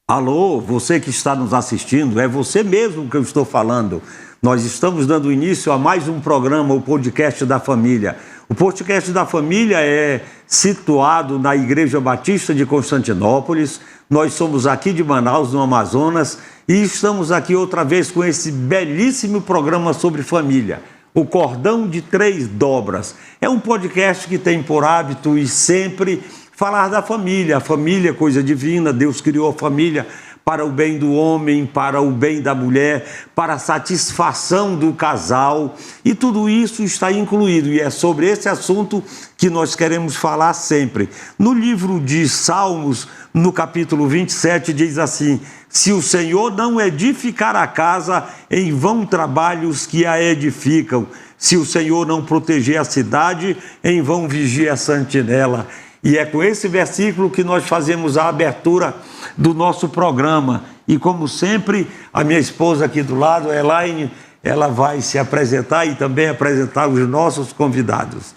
Alô, você que está nos assistindo, é você mesmo que eu estou falando. Nós estamos dando início a mais um programa, o Podcast da Família. O Podcast da Família é situado na Igreja Batista de Constantinópolis. Nós somos aqui de Manaus, no Amazonas, e estamos aqui outra vez com esse belíssimo programa sobre família. O Cordão de Três Dobras. É um podcast que tem por hábito e sempre falar da família. A família é coisa divina, Deus criou a família para o bem do homem, para o bem da mulher, para a satisfação do casal. E tudo isso está incluído, e é sobre esse assunto que nós queremos falar sempre. No livro de Salmos, no capítulo 27, diz assim: se o Senhor não edificar a casa, em vão trabalham os que a edificam. Se o Senhor não proteger a cidade, em vão vigia a sentinela. E é com esse versículo que nós fazemos a abertura do nosso programa. E como sempre, a minha esposa aqui do lado, Elaine, ela vai se apresentar e também apresentar os nossos convidados.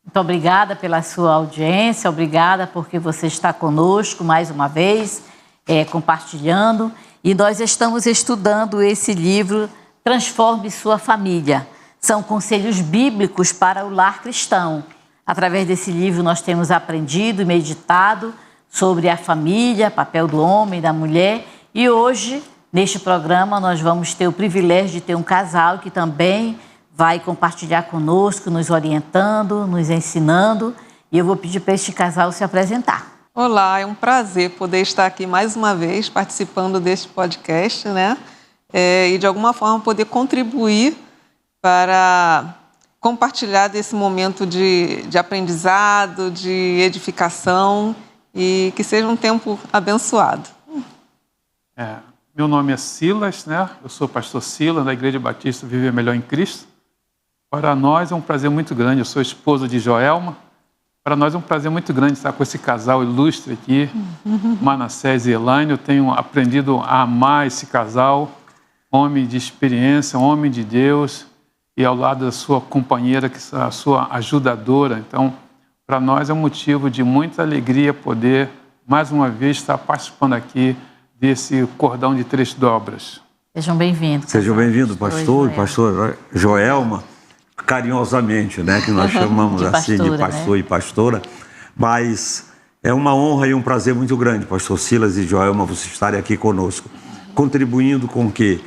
Muito obrigada pela sua audiência, obrigada porque você está conosco mais uma vez, compartilhando. E nós estamos estudando esse livro, Transforme Sua Família. São conselhos bíblicos para o lar cristão. Através desse livro nós temos aprendido e meditado sobre a família, papel do homem e da mulher. E hoje, neste programa, nós vamos ter o privilégio de ter um casal que também vai compartilhar conosco, nos orientando, nos ensinando. E eu vou pedir para este casal se apresentar. Olá, é um prazer poder estar aqui mais uma vez participando deste podcast, né? E de alguma forma poder contribuir para compartilhar desse momento de aprendizado, de edificação, e que seja um tempo abençoado. Meu nome é Silas, né? Eu sou pastor Silas, da Igreja Batista Viver Melhor em Cristo. Para nós é um prazer muito grande, eu sou esposa de Joelma. Para nós é um prazer muito grande estar com esse casal ilustre aqui, Manassés e Elaine. Eu tenho aprendido a amar esse casal, homem de experiência, homem de Deus, e ao lado da sua companheira, que é a sua ajudadora. Então, para nós é um motivo de muita alegria poder, mais uma vez, estar participando aqui desse cordão de três dobras. Sejam bem-vindos. Sejam bem-vindos, pastor e pastor Joelma, carinhosamente, né, que nós chamamos assim de pastor, né? E pastora. Mas é uma honra e um prazer muito grande, pastor Silas e Joelma, vocês estarem aqui conosco, contribuindo com o quê?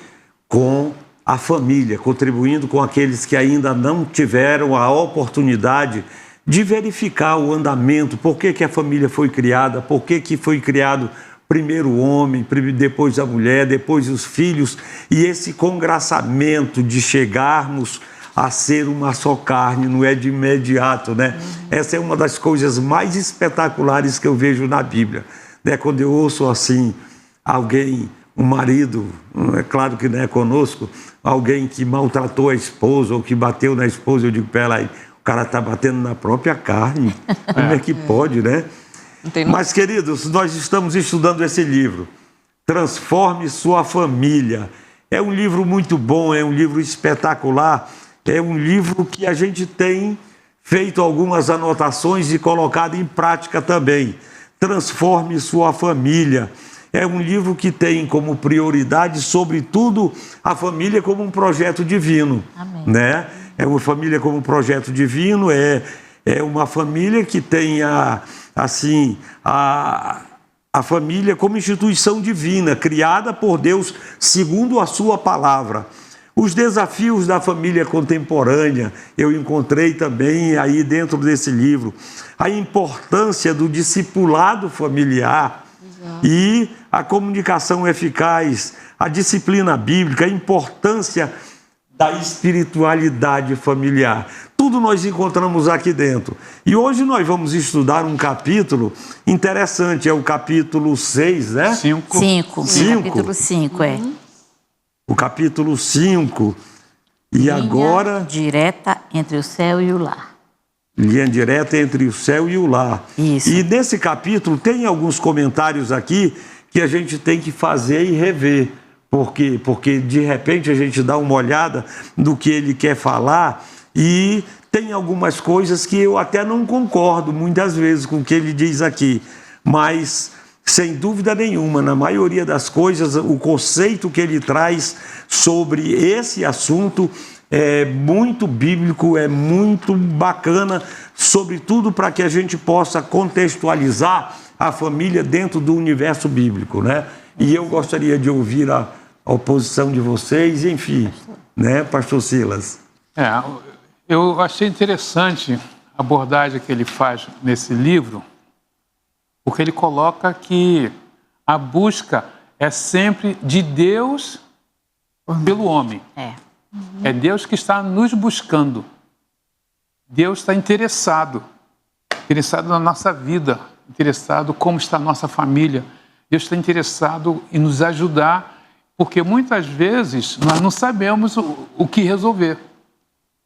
Com a família, contribuindo com aqueles que ainda não tiveram a oportunidade de verificar o andamento, por que a família foi criada, por que foi criado primeiro o homem, depois a mulher, depois os filhos, e esse congraçamento de chegarmos a ser uma só carne, não é de imediato, né? Essa é uma das coisas mais espetaculares que eu vejo na Bíblia, né? Quando eu ouço assim, alguém, um marido, é claro que não é conosco, alguém que maltratou a esposa ou que bateu na esposa, eu digo, peraí, o cara está batendo na própria carne, como é que pode, né? Mas, queridos, nós estamos estudando esse livro, Transforme Sua Família. É um livro muito bom, é um livro espetacular, é um livro que a gente tem feito algumas anotações e colocado em prática também. Transforme Sua Família. É um livro que tem como prioridade, sobretudo, a família como um projeto divino. Amém. Né? É uma família como um projeto divino, é uma família que tem a família como instituição divina, criada por Deus segundo a sua palavra. Os desafios da família contemporânea, eu encontrei também aí dentro desse livro. A importância do discipulado familiar, e a comunicação eficaz, a disciplina bíblica, a importância da espiritualidade familiar. Tudo nós encontramos aqui dentro. E hoje nós vamos estudar um capítulo interessante, é o capítulo 6, né? 5. Capítulo 5, O capítulo 5. E linha agora... direta entre o céu e o lar. Linha direta entre o céu e o lar. Isso. E nesse capítulo tem alguns comentários aqui que a gente tem que fazer e rever. Por quê? Porque de repente a gente dá uma olhada no que ele quer falar e tem algumas coisas que eu até não concordo muitas vezes com o que ele diz aqui. Mas sem dúvida nenhuma, na maioria das coisas, o conceito que ele traz sobre esse assunto é muito bíblico, é muito bacana, sobretudo para que a gente possa contextualizar a família dentro do universo bíblico, né? E eu gostaria de ouvir a oposição de vocês, enfim, né, pastor Silas? Eu achei interessante a abordagem que ele faz nesse livro, porque ele coloca que a busca é sempre de Deus pelo homem. É Deus que está nos buscando. Deus está interessado na nossa vida, interessado como está a nossa família. Deus está interessado em nos ajudar, porque muitas vezes nós não sabemos o que resolver.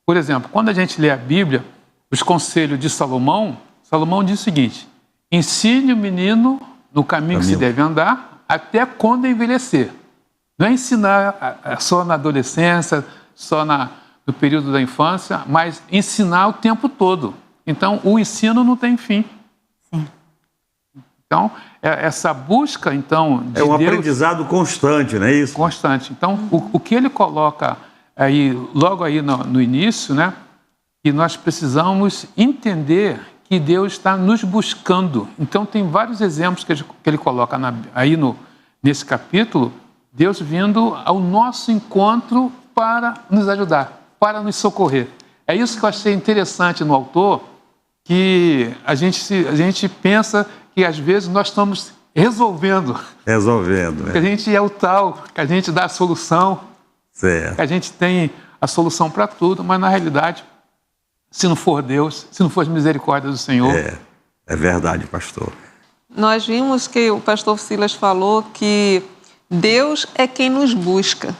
Por exemplo, quando a gente lê a Bíblia, os conselhos de Salomão, Salomão diz o seguinte: ensine o menino no caminho que se deve andar até quando envelhecer. Não é ensinar só na adolescência, só no período da infância, mas ensinar o tempo todo. Então, o ensino não tem fim. Sim. Então, essa busca, então, de é um Deus, aprendizado constante, não é isso? Constante. Então, o que ele coloca aí, logo aí no início, né, que nós precisamos entender que Deus está nos buscando. Então, tem vários exemplos que ele coloca nesse capítulo, Deus vindo ao nosso encontro para nos ajudar, para nos socorrer. É isso que eu achei interessante no autor, que a gente pensa que às vezes nós estamos resolvendo. Resolvendo. Que a gente é o tal, que a gente dá a solução, certo. Que a gente tem a solução para tudo, mas na realidade, se não for Deus, se não for as misericórdias do Senhor... É verdade, pastor. Nós vimos que o pastor Silas falou que Deus é quem nos busca.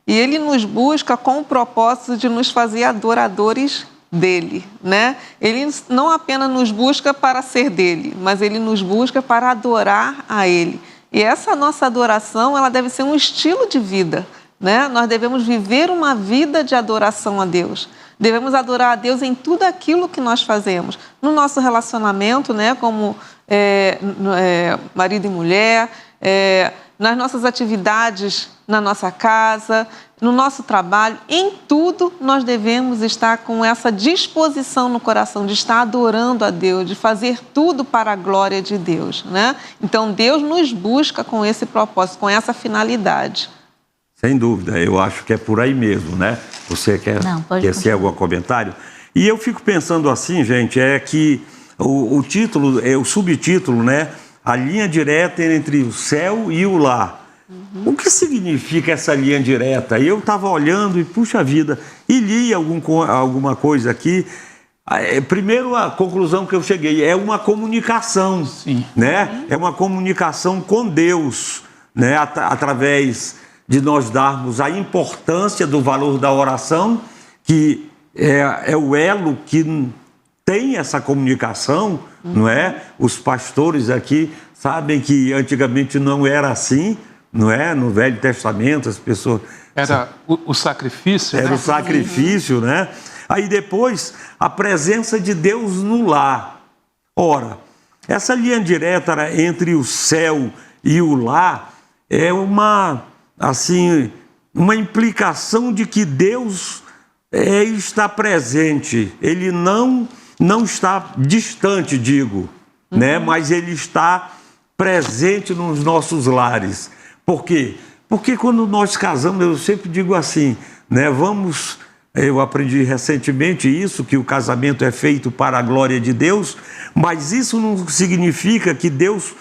E Ele nos busca com o propósito de nos fazer adoradores dEle, né? Ele não apenas nos busca para ser dEle, mas Ele nos busca para adorar a Ele. E essa nossa adoração, ela deve ser um estilo de vida, né? Nós devemos viver uma vida de adoração a Deus. Devemos adorar a Deus em tudo aquilo que nós fazemos. No nosso relacionamento, né, como marido e mulher, nas nossas atividades na nossa casa, no nosso trabalho, em tudo nós devemos estar com essa disposição no coração de estar adorando a Deus, de fazer tudo para a glória de Deus, né? Então Deus nos busca com esse propósito, com essa finalidade. Sem dúvida, eu acho que é por aí mesmo, né? Você quer ser algum comentário? E eu fico pensando assim, gente, é que o título, o subtítulo, né? A linha direta entre o céu e o lar. O que significa essa linha direta? Eu estava olhando e, puxa vida, e li alguma coisa aqui. Primeiro, a conclusão que eu cheguei é uma comunicação, sim, né? É uma comunicação com Deus, né? Através de nós darmos a importância do valor da oração, que é o elo que tem essa comunicação, não é? Os pastores aqui sabem que antigamente não era assim, não é? No Velho Testamento as pessoas... Era o sacrifício, Era, né? o sacrifício, né? Aí depois, a presença de Deus no lar. Ora, essa linha direta entre o céu e o lar é uma implicação de que Deus está presente. Ele não está distante, digo, né? Mas Ele está presente nos nossos lares. Por quê? Porque quando nós casamos, eu sempre digo assim, né? Eu aprendi recentemente isso, que o casamento é feito para a glória de Deus, mas isso não significa que Deus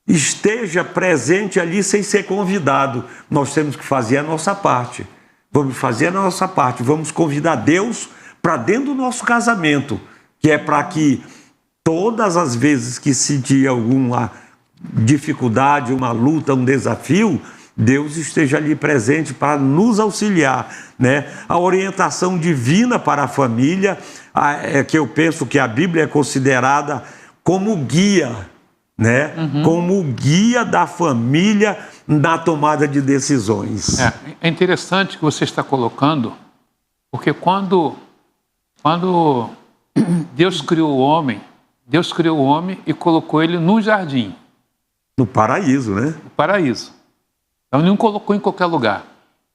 esteja presente ali sem ser convidado. Nós temos que fazer a nossa parte. Vamos fazer a nossa parte, vamos convidar Deus para dentro do nosso casamento, que é para que todas as vezes que sentir alguma dificuldade, uma luta, um desafio, Deus esteja ali presente para nos auxiliar, né? A orientação divina para a família, que eu penso que a Bíblia é considerada como guia, né? Como guia da família na tomada de decisões. É interessante que você está colocando, porque quando Deus criou o homem e colocou ele no jardim. No paraíso, né? No paraíso. Então, ele não colocou em qualquer lugar.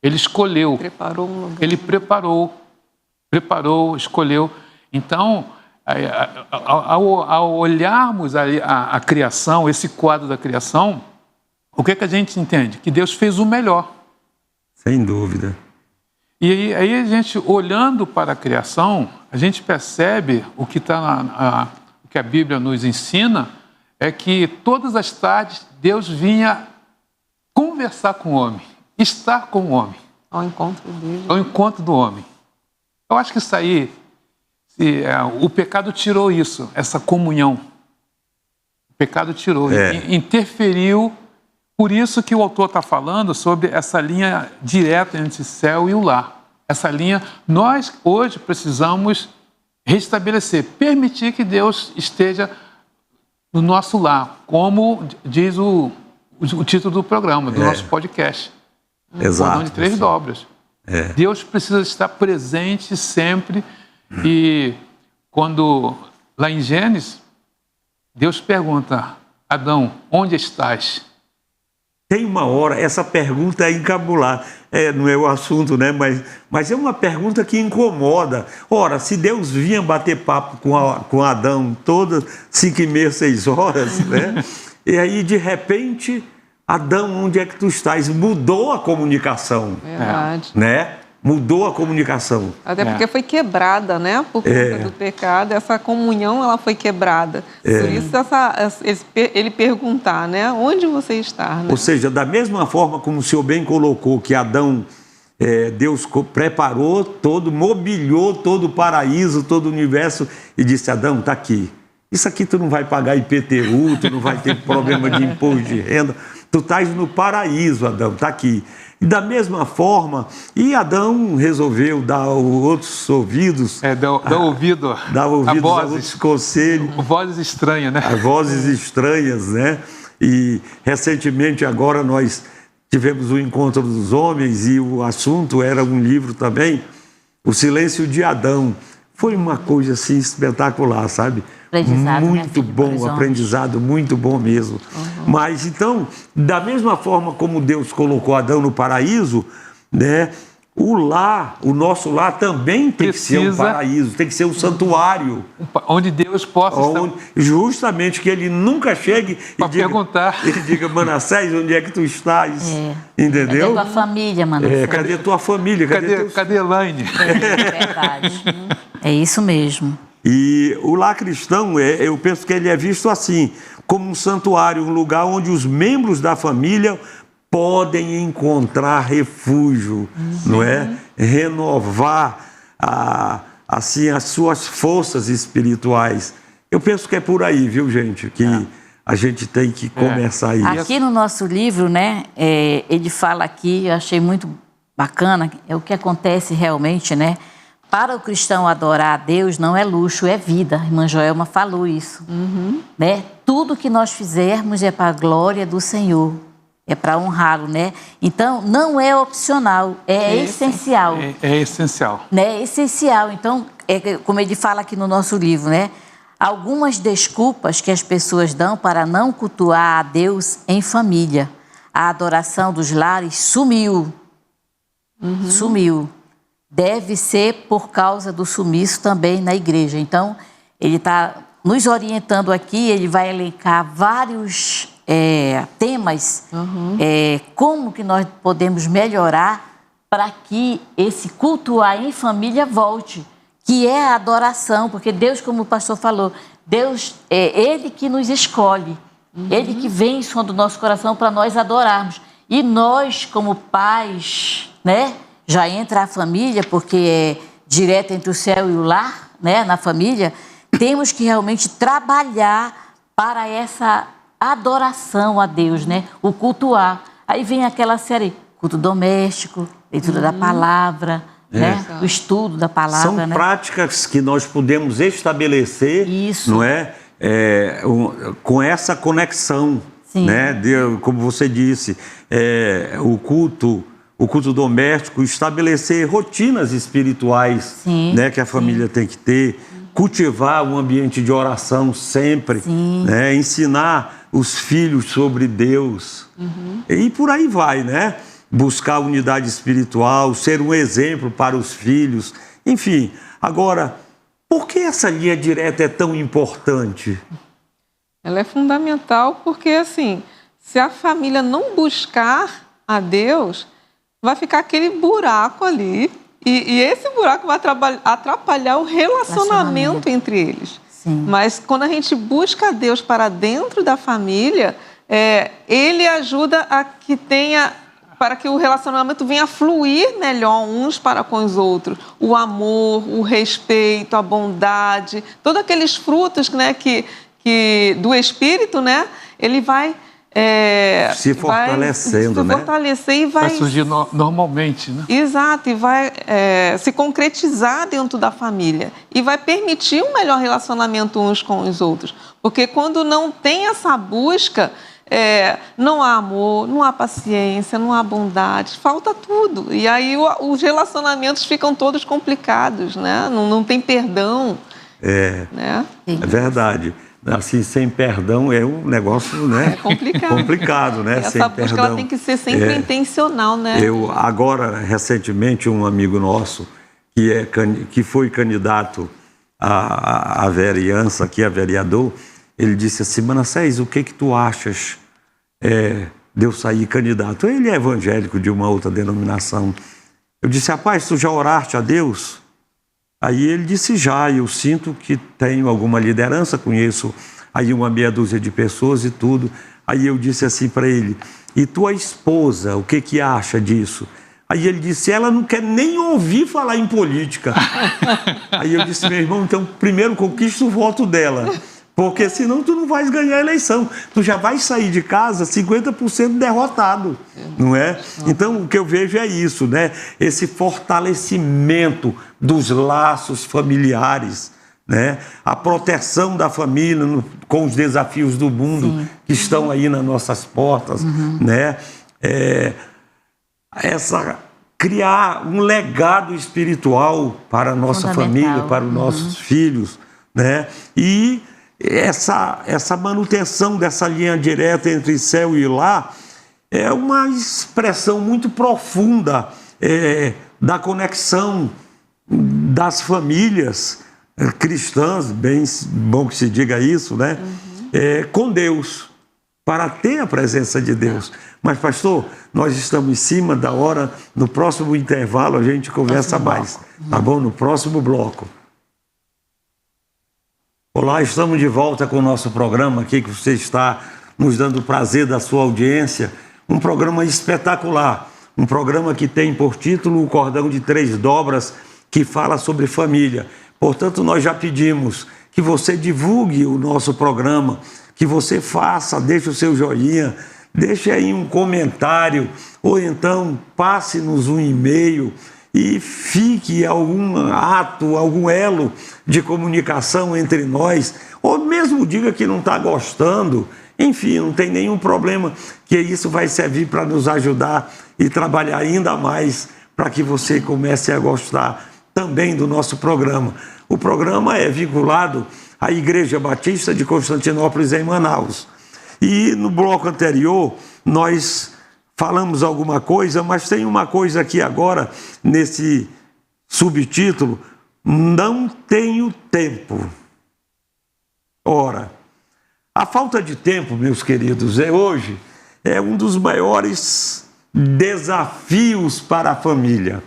Ele escolheu. Preparou um lugar. Ele preparou, escolheu. Então, ao olharmos a criação, esse quadro da criação, o que a gente entende? Que Deus fez o melhor. Sem dúvida. E aí a gente, olhando para a criação, a gente percebe o que o que a Bíblia nos ensina, é que todas as tardes Deus vinha conversar com o homem, estar com o homem. Ao encontro dele. Ao encontro do homem. Eu acho que isso aí, o pecado tirou isso, essa comunhão. O pecado tirou, interferiu. Por isso que o autor está falando sobre essa linha direta entre o céu e o lar. Essa linha, nós hoje precisamos restabelecer, permitir que Deus esteja no nosso lar, como diz o título do programa, do nosso podcast. Exato. Cordão de 3 dobras. Deus precisa estar presente sempre. E quando, lá em Gênesis, Deus pergunta: Adão, onde estás? Tem uma hora, essa pergunta é encabular, não é o assunto, né? Mas é uma pergunta que incomoda. Ora, se Deus vinha bater papo com Adão todas 5h30, 6 horas, né? E aí, de repente, Adão, onde é que tu estás? Mudou a comunicação. Verdade. Né? Mudou a comunicação. Até porque foi quebrada, né? Por conta do pecado, essa comunhão ela foi quebrada. Por isso ele perguntar, né? Onde você está? Né? Ou seja, da mesma forma como o senhor bem colocou que Adão, Deus preparou todo, mobiliou todo o paraíso, todo o universo e disse: Adão, está aqui. Isso aqui tu não vai pagar IPTU, tu não vai ter problema de imposto de renda. Tu estás no paraíso, Adão, está aqui. E da mesma forma, Adão resolveu dar outros ouvidos. Dar ouvido a outros conselhos. Vozes estranhas, né? As vozes estranhas, né? E recentemente agora nós tivemos o Encontro dos Homens e o assunto era um livro também, O Silêncio de Adão. Foi uma coisa assim espetacular, sabe? Muito bom, aprendizado muito bom mesmo. Mas então, da mesma forma como Deus colocou Adão no paraíso, né? O nosso lar também tem que ser um paraíso, tem que ser um santuário. Onde Deus possa estar. Justamente que ele nunca chegue e diga: Manassés, onde é que tu estás? Entendeu? Cadê tua família, Manassés? Cadê tua família? Cadê Elaine? É verdade. É isso mesmo. E o lar cristão, eu penso que ele é visto assim, como um santuário, um lugar onde os membros da família podem encontrar refúgio, não é? Renovar assim, as suas forças espirituais. Eu penso que é por aí, viu, gente? Que a gente tem que começar isso. Aqui no nosso livro, né, ele fala aqui, eu achei muito bacana, é o que acontece realmente, né? Para o cristão adorar a Deus não é luxo, é vida. A irmã Joelma falou isso. Né? Tudo que nós fizermos é para a glória do Senhor. É para honrá-lo, né? Então, não é opcional, é essencial. É essencial. Né? É essencial. Então, como ele fala aqui no nosso livro, né? Algumas desculpas que as pessoas dão para não cultuar a Deus em família. A adoração dos lares sumiu. Sumiu. Deve ser por causa do sumiço também na igreja. Então, ele está nos orientando aqui, ele vai elencar vários temas, como que nós podemos melhorar para que esse cultuar em família volte, que é a adoração, porque Deus, como o pastor falou, Deus é Ele que nos escolhe, Ele que vem em som do nosso coração para nós adorarmos. E nós, como pais, né? Já entra a família, porque é direto entre o céu e o lar, né, na família, temos que realmente trabalhar para essa adoração a Deus, né, o cultuar. Aí vem aquela série, culto doméstico, leitura da palavra, né, o estudo da palavra. São práticas que nós podemos estabelecer, não é? Com essa conexão, né, como você disse, o culto doméstico, estabelecer rotinas espirituais, né, que a família tem que ter, cultivar um ambiente de oração sempre, né, ensinar os filhos sobre Deus. E por aí vai, né? Buscar unidade espiritual, ser um exemplo para os filhos. Enfim, agora, por que essa linha direta é tão importante? Ela é fundamental porque, assim, se a família não buscar a Deus, vai ficar aquele buraco ali. E esse buraco vai atrapalhar o relacionamento entre eles. Sim. Mas quando a gente busca a Deus para dentro da família, Ele ajuda para que o relacionamento venha fluir melhor uns para com os outros. O amor, o respeito, a bondade, todos aqueles frutos, né, do Espírito, né, ele vai se fortalecendo, vai se fortalecer e vai surgir normalmente, né? Exato, e vai se concretizar dentro da família e vai permitir um melhor relacionamento uns com os outros, porque quando não tem essa busca, não há amor, não há paciência, não há bondade, falta tudo, e aí os relacionamentos ficam todos complicados, né? Não tem perdão, né? É verdade. Assim, sem perdão é um negócio, né? Complicado, né? Essa busca perdão, ela tem que ser sempre intencional, né? Agora, recentemente, um amigo nosso que foi candidato à vereança, aqui a vereador, ele disse assim: Manassés, o que tu achas de eu sair candidato? Ele é evangélico de uma outra denominação. Eu disse: rapaz, tu já oraste a Deus? Aí ele disse: já, eu sinto que tenho alguma liderança, conheço aí uma meia dúzia de pessoas e tudo. Aí eu disse assim para ele: e tua esposa, o que acha disso? Aí ele disse: ela não quer nem ouvir falar em política. Aí eu disse: meu irmão, então primeiro conquista o voto dela, porque senão tu não vais ganhar a eleição. Tu já vais sair de casa 50% derrotado, não é? Então o que eu vejo é isso, né? Esse fortalecimento dos laços familiares, né? A proteção da família com os desafios do mundo que estão aí nas nossas portas, né? Criar um legado espiritual para a nossa família, para os nossos filhos, né? E essa manutenção dessa linha direta entre céu e lá é uma expressão muito profunda da conexão das famílias cristãs, bem bom que se diga isso, né? Com Deus, para ter a presença de Deus. Mas, pastor, nós estamos em cima da hora. No próximo intervalo a gente conversa mais, tá bom? No próximo bloco. Olá, estamos de volta com o nosso programa aqui, que você está nos dando o prazer da sua audiência. Um programa espetacular, um programa que tem por título O Cordão de Três Dobras, que fala sobre família. Portanto, nós já pedimos que você divulgue o nosso programa, que você deixe o seu joinha, deixe aí um comentário, ou então passe-nos um e-mail e fique algum ato, algum elo de comunicação entre nós, ou mesmo diga que não está gostando, enfim, não tem nenhum problema, que isso vai servir para nos ajudar e trabalhar ainda mais para que você comece a gostar também do nosso programa. O programa é vinculado à Igreja Batista de Constantinópolis, em Manaus. E no bloco anterior, nós falamos alguma coisa, mas tem uma coisa aqui agora, nesse subtítulo: não tenho tempo. Ora, a falta de tempo, meus queridos, hoje é um dos maiores desafios para a família.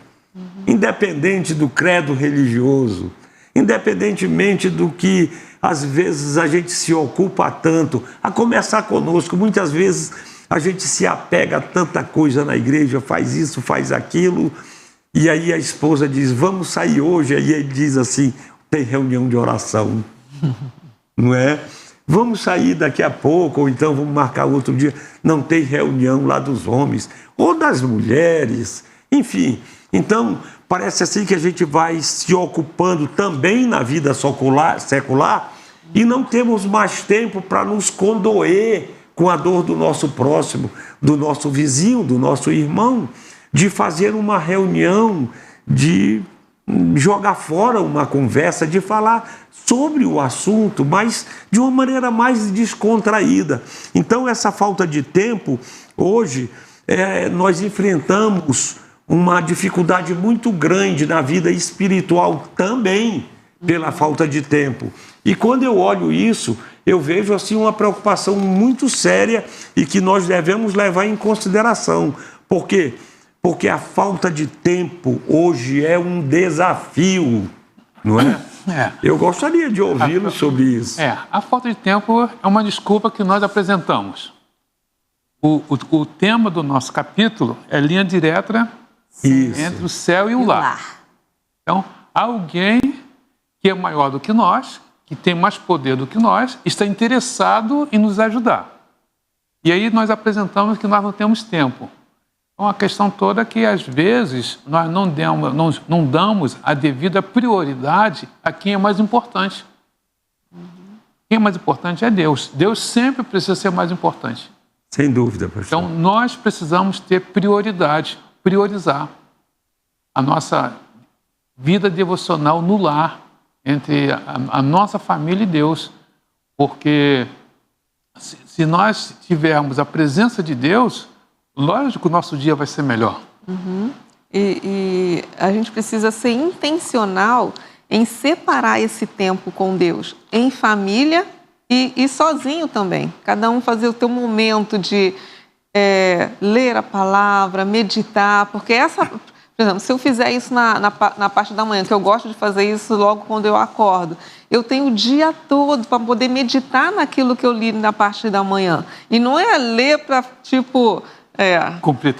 Independente do credo religioso, independentemente do que às vezes a gente se ocupa tanto, a começar conosco, muitas vezes a gente se apega a tanta coisa na igreja, faz isso, faz aquilo, e aí a esposa diz: vamos sair hoje, aí ele diz assim: tem reunião de oração, não é? Vamos sair daqui a pouco, ou então vamos marcar outro dia, não tem reunião lá dos homens, ou das mulheres, enfim. Então, parece assim que a gente vai se ocupando também na vida secular e não temos mais tempo para nos condoer com a dor do nosso próximo, do nosso vizinho, do nosso irmão, de fazer uma reunião de jogar fora uma conversa, de falar sobre o assunto, mas de uma maneira mais descontraída. Então, essa falta de tempo, hoje, nós enfrentamos uma dificuldade muito grande na vida espiritual também, pela falta de tempo. E quando eu olho isso, eu vejo assim uma preocupação muito séria e que nós devemos levar em consideração. Por quê? Porque a falta de tempo hoje é um desafio, não é? Eu gostaria de ouvi-lo sobre isso. A falta de tempo é uma desculpa que nós apresentamos. O tema do nosso capítulo é linha direta entre o céu e o lar. Então, alguém que é maior do que nós, que tem mais poder do que nós, está interessado em nos ajudar. E aí nós apresentamos que nós não temos tempo. Então, a questão toda é que, às vezes, nós não damos a devida prioridade a quem é mais importante. Quem é mais importante é Deus. Deus sempre precisa ser mais importante. Sem dúvida, pastor. Então, nós precisamos ter prioridade, priorizar a nossa vida devocional no lar, entre a nossa família e Deus. Porque se nós tivermos a presença de Deus, lógico que o nosso dia vai ser melhor. E a gente precisa ser intencional em separar esse tempo com Deus, em família e sozinho também. Cada um fazer o teu momento de ler a palavra, meditar, porque por exemplo, se eu fizer isso na parte da manhã, que eu gosto de fazer isso logo quando eu acordo, eu tenho o dia todo para poder meditar naquilo que eu li na parte da manhã. E não é ler para, cumprir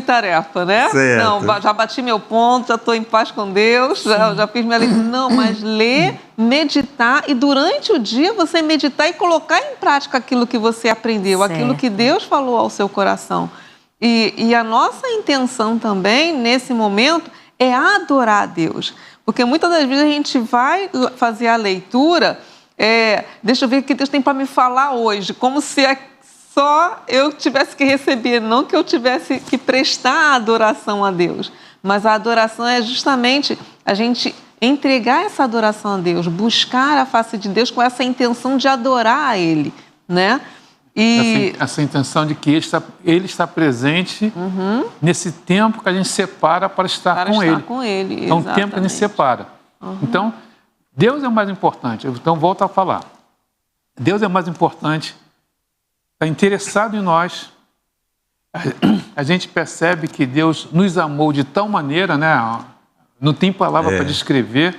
tarefa, né? Certo. Não, já bati meu ponto, já estou em paz com Deus, já fiz minha leitura. Não, mas ler, meditar e durante o dia você meditar e colocar em prática aquilo que você aprendeu, aquilo que Deus falou ao seu coração. E a nossa intenção também, nesse momento, é adorar a Deus. Porque muitas das vezes a gente vai fazer a leitura, deixa eu ver o que Deus tem para me falar hoje, como se só eu tivesse que receber, não que eu tivesse que prestar adoração a Deus. Mas a adoração é justamente a gente entregar essa adoração a Deus, buscar a face de Deus com essa intenção de adorar a Ele, né? E essa intenção de que Ele está presente nesse tempo que a gente separa para estar com Ele. É um tempo que a gente separa. Então, Deus é o mais importante. Então, volto a falar. Deus é o mais importante. Está interessado em nós. A gente percebe que Deus nos amou de tal maneira, né? Não tem palavra para descrever.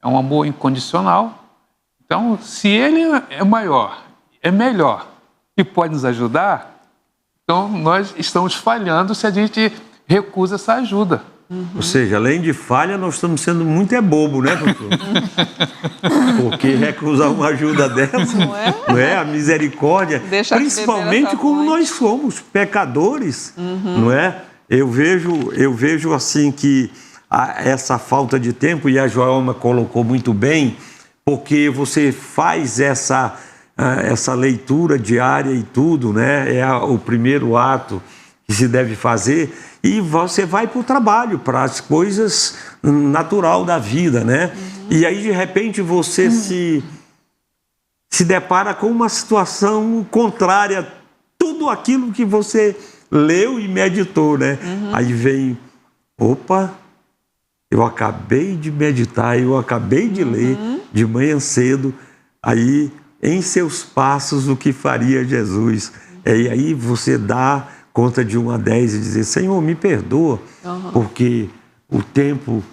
É um amor incondicional. Então, se Ele é maior, é melhor e pode nos ajudar, então nós estamos falhando se a gente recusa essa ajuda. Ou seja, além de falha, nós estamos sendo muito bobo, né, doutor? Porque recusar uma ajuda dessa, não é? A misericórdia, principalmente como nós somos pecadores, não é? Eu vejo assim que essa falta de tempo, e a Joelma colocou muito bem, porque você faz essa leitura diária e tudo, né? É o primeiro ato que se deve fazer, e você vai para o trabalho, para as coisas natural da vida, né? E aí, de repente, você se depara com uma situação contrária a tudo aquilo que você leu e meditou, né? Aí vem, opa, eu acabei de meditar, eu acabei de ler de manhã cedo, aí em seus passos o que faria Jesus. E aí você dá conta de 1 a 10 e dizer, Senhor, me perdoa, porque o tempo,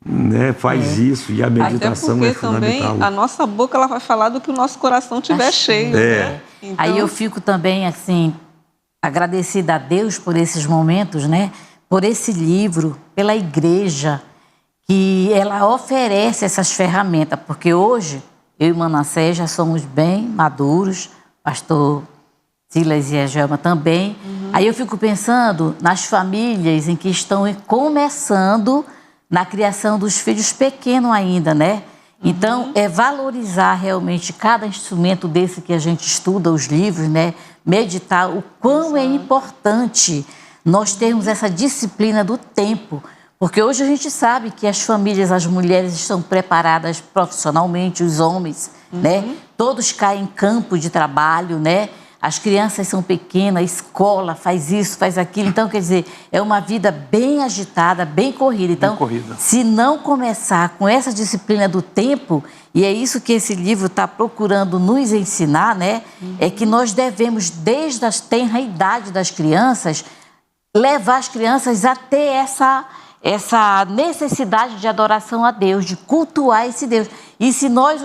né, faz isso, e a meditação é fundamental. Também a nossa boca ela vai falar do que o nosso coração estiver cheio. Né? Então... Aí eu fico também assim, agradecida a Deus por esses momentos, né? Por esse livro, pela igreja, que ela oferece essas ferramentas, porque hoje eu e Manassés já somos bem maduros, pastor Silas e a Joelma também. Aí eu fico pensando nas famílias em que estão começando na criação dos filhos pequenos ainda, né? Então, é valorizar realmente cada instrumento desse que a gente estuda, os livros, né? Meditar o quão é importante nós termos essa disciplina do tempo, Porque hoje a gente sabe que as famílias, as mulheres estão preparadas profissionalmente, os homens, né? Todos caem em campo de trabalho, né? As crianças são pequenas, a escola faz isso, faz aquilo. Então, quer dizer, é uma vida bem agitada, bem corrida. Então, se não começar com essa disciplina do tempo, e é isso que esse livro está procurando nos ensinar, né? É que nós devemos, desde a tenra idade das crianças, levar as crianças a ter essa necessidade de adoração a Deus, de cultuar esse Deus. E se nós,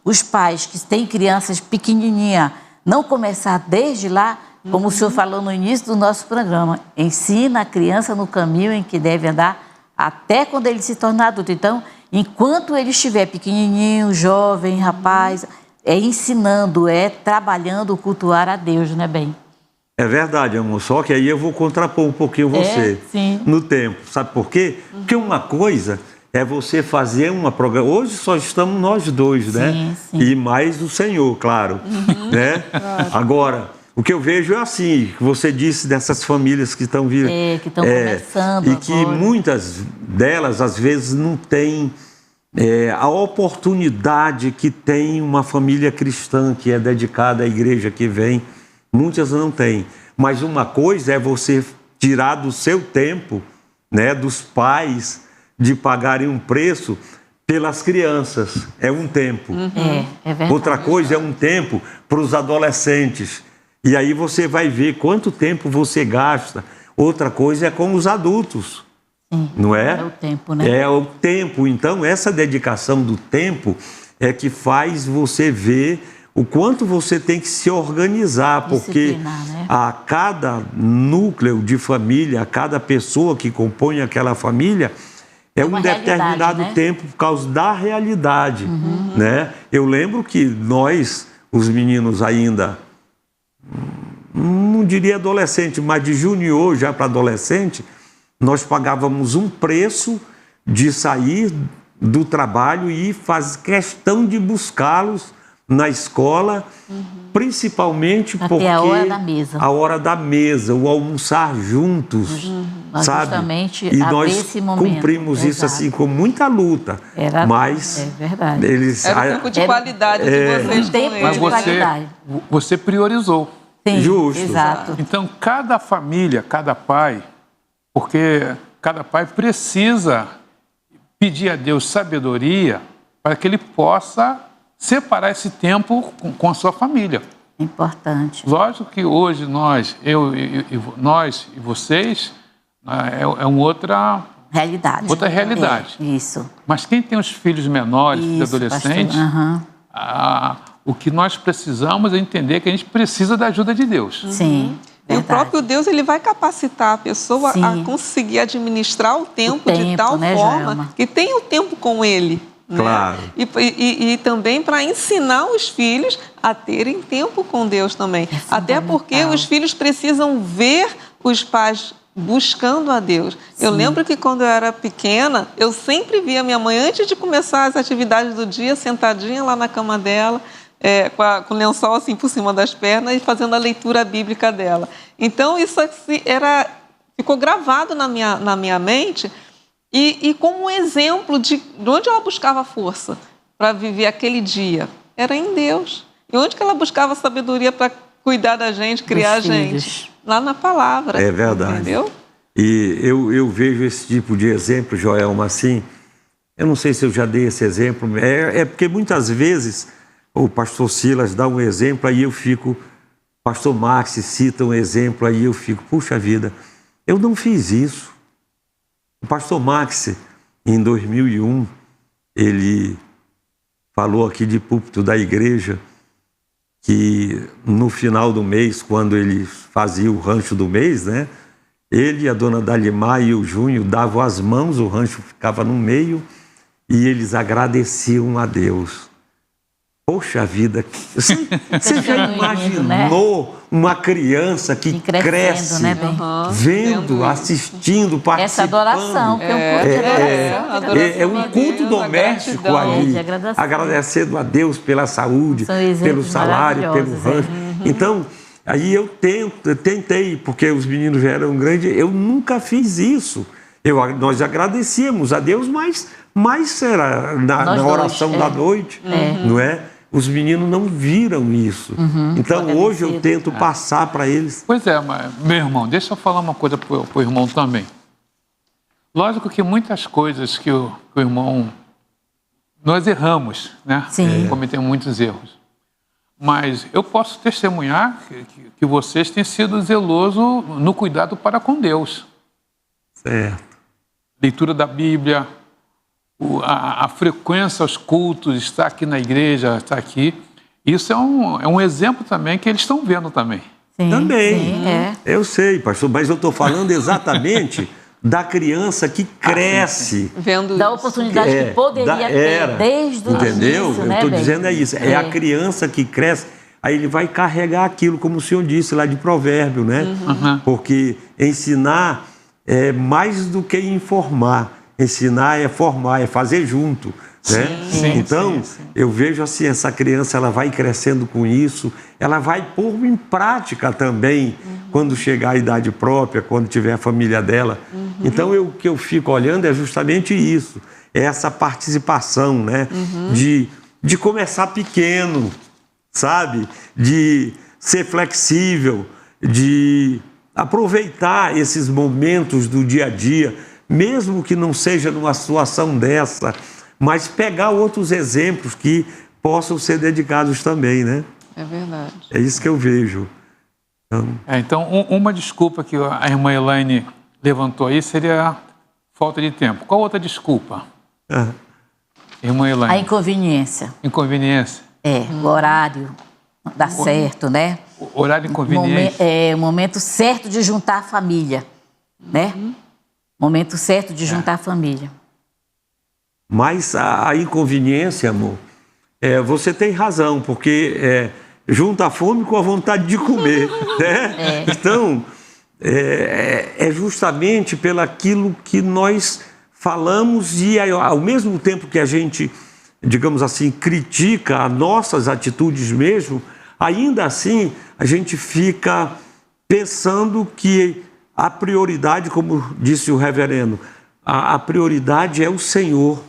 os pais que têm crianças pequenininhas, não começar desde lá, como o senhor falou no início do nosso programa, ensina a criança no caminho em que deve andar até quando ele se tornar adulto. Então, enquanto ele estiver pequenininho, jovem, rapaz, é ensinando, é trabalhando, cultuar a Deus, né, bem? É verdade, amor, só que aí eu vou contrapor um pouquinho você no tempo. Sabe por quê? Porque uma coisa é você fazer uma programa. Hoje só estamos nós dois, né? Sim. E mais o Senhor, claro. Né? Agora, o que eu vejo é assim, que você disse dessas famílias que estão vindo. Que estão começando e que muitas delas, às vezes, não têm a oportunidade que tem uma família cristã que é dedicada à igreja que vem. Muitas não têm. Mas uma coisa é você tirar do seu tempo, né, dos pais, de pagarem um preço pelas crianças. É um tempo. É verdade. Outra coisa é um tempo para os adolescentes. E aí você vai ver quanto tempo você gasta. Outra coisa é com os adultos. Não é? É o tempo, né? É o tempo. Então, essa dedicação do tempo é que faz você ver o quanto você tem que se organizar, porque né? a cada núcleo de família, a cada pessoa que compõe aquela família, é um determinado tempo por causa da realidade. Né? Eu lembro que nós, os meninos ainda, não diria adolescente, mas de junior já para adolescente, nós pagávamos um preço de sair do trabalho e faz questão de buscá-los na escola, principalmente até porque a hora da mesa. A hora da mesa, o almoçar juntos, sabe? Justamente e a nós ver esse momento. cumprimos isso assim com muita luta. Mas é verdade. Era o tempo de qualidade de vocês com eles. Mas você priorizou. Sim, justo. Exato. Então, cada família, cada pai, porque cada pai precisa pedir a Deus sabedoria para que ele possa separar esse tempo com a sua família. Importante. Lógico que hoje nós e vocês, é uma outra realidade. Outra realidade. Isso. Mas quem tem os filhos menores, adolescentes, o que nós precisamos é entender que a gente precisa da ajuda de Deus. Sim. E o próprio Deus, ele vai capacitar a pessoa a conseguir administrar o tempo de tal forma que tenha o tempo com ele. Claro. Né? E também para ensinar os filhos a terem tempo com Deus também. Até porque os filhos precisam ver os pais buscando a Deus. Eu lembro que quando eu era pequena, eu sempre via minha mãe, antes de começar as atividades do dia, sentadinha lá na cama dela, com o lençol assim por cima das pernas e fazendo a leitura bíblica dela. Então, isso ficou gravado na minha mente. E como um exemplo de onde ela buscava força para viver aquele dia, era em Deus. E onde que ela buscava sabedoria para cuidar da gente, criar a gente? Lá na palavra. É verdade. Entendeu? E eu vejo esse tipo de exemplo, Joelma, assim, eu não sei se eu já dei esse exemplo, é porque muitas vezes o pastor Silas dá um exemplo, aí eu fico, pastor Max cita um exemplo, aí eu fico, puxa vida, eu não fiz isso. O pastor Max, em 2001, ele falou aqui de púlpito da igreja que no final do mês, quando ele fazia o rancho do mês, né, ele, a dona Dalimar e o Júnior davam as mãos, o rancho ficava no meio e eles agradeciam a Deus. Poxa vida, você já imaginou uma criança que cresce, né, vendo, assistindo, participando? Essa adoração, que é um culto de adoração. É um culto doméstico ali, agradecendo a Deus pela saúde, pelo salário, pelo rancho. Então, aí eu tentei, porque os meninos já eram grandes, eu nunca fiz isso. Nós agradecíamos a Deus, mas era na oração da noite, não é? Os meninos não viram isso. Então, hoje eu tento passar para eles. Pois é, mas, meu irmão, deixa eu falar uma coisa para o irmão também. Lógico que muitas coisas que o irmão... Nós erramos, né? Sim. Cometemos muitos erros. Mas eu posso testemunhar que vocês têm sido zelosos no cuidado para com Deus. Certo. Leitura da Bíblia, a frequência aos cultos, estar aqui na igreja, estar aqui. Isso é um exemplo também que eles estão vendo também. Sim, também. sim, Eu sei, pastor, mas eu estou falando exatamente da criança que cresce. Vendo da oportunidade que poderia ter desde o entendeu? início, Eu né, estou Bem? dizendo isso. É a criança que cresce, aí ele vai carregar aquilo, como o senhor disse lá de Provérbio, né? Porque ensinar é mais do que informar. Ensinar é formar, é fazer junto. Né? Então, eu vejo assim, essa criança ela vai crescendo com isso, ela vai pôr em prática também quando chegar à idade própria, quando tiver a família dela. Então, o que eu fico olhando é justamente isso, é essa participação, né? De começar pequeno, sabe? De ser flexível, de aproveitar esses momentos do dia a dia, mesmo que não seja numa situação dessa, mas pegar outros exemplos que possam ser dedicados também, né? É verdade. É isso que eu vejo. Então, uma desculpa que a irmã Elaine levantou aí seria a falta de tempo. Qual outra desculpa? Irmã Elaine? A inconveniência. Inconveniência. O horário dá certo, né? O horário inconveniente. O momento certo de juntar a família, né? Momento certo de juntar a família. Mas a inconveniência, amor, você tem razão, porque junta a fome com a vontade de comer, né? Então, é justamente pelaquilo que nós falamos e ao mesmo tempo que a gente, digamos assim, critica as nossas atitudes mesmo, ainda assim a gente fica pensando que a prioridade, como disse o reverendo, a prioridade é o Senhor.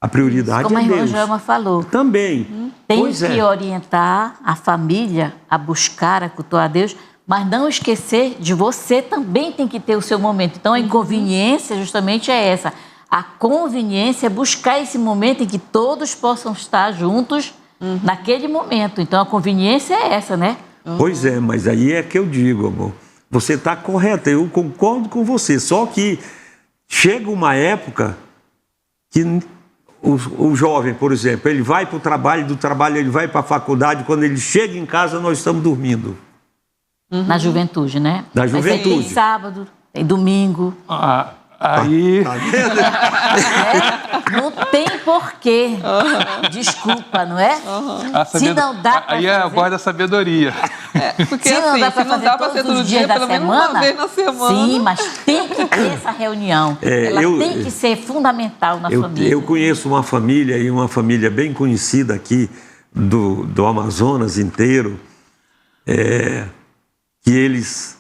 A prioridade como é Deus. Como a irmã Joelma falou. Também. Tem que orientar a família a buscar, a cultuar a Deus, mas não esquecer de você também tem que ter o seu momento. Então, a inconveniência justamente é essa. A conveniência é buscar esse momento em que todos possam estar juntos naquele momento. Então, a conveniência é essa, né? Pois é, mas aí é que eu digo, amor. Você está correta, eu concordo com você. Só que chega uma época que o jovem, por exemplo, ele vai para o trabalho, do trabalho ele vai para a faculdade, quando ele chega em casa nós estamos dormindo. Na juventude, né? Na juventude. Mas aí tem sábado, tem domingo. Aí... Tá vendo? Não tem porquê. Desculpa, não é? Se não dá pra aí é guarda a sabedoria. Porque se não assim, dá para fazer todos os dias pelo menos uma vez na semana. Sim, mas tem que ter essa reunião. Ela tem que ser fundamental na família. Eu conheço uma família, e uma família bem conhecida aqui do Amazonas inteiro, que eles,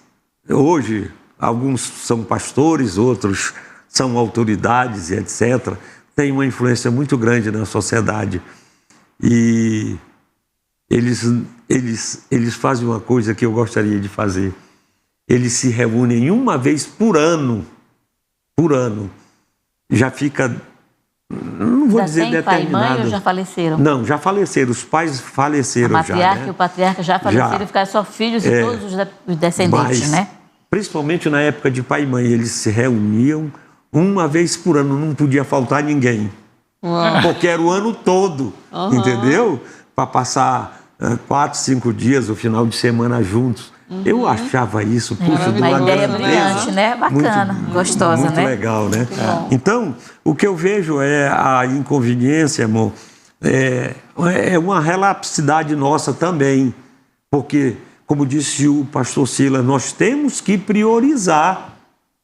hoje, alguns são pastores, outros são autoridades e etc., têm uma influência muito grande na sociedade. E eles fazem uma coisa que eu gostaria de fazer. Eles se reúnem uma vez por ano. Já fica, não vou dizer determinado. Pai e mãe ou já faleceram? Não, já faleceram. Os pais faleceram já. A matriarca e o patriarca já faleceram e ficaram só filhos e todos os descendentes, mas, né? Principalmente na época de pai e mãe, eles se reuniam uma vez por ano, não podia faltar ninguém. Porque era o ano todo, entendeu? Para passar 4, 5 dias, o final de semana juntos. Eu achava isso, puxa, de uma ideia brilhante, né? Bacana, gostosa, muito né? Muito legal, né? Então, o que eu vejo é a inconveniência, amor, é uma relapsidade nossa também, porque, como disse o pastor Silas, nós temos que priorizar.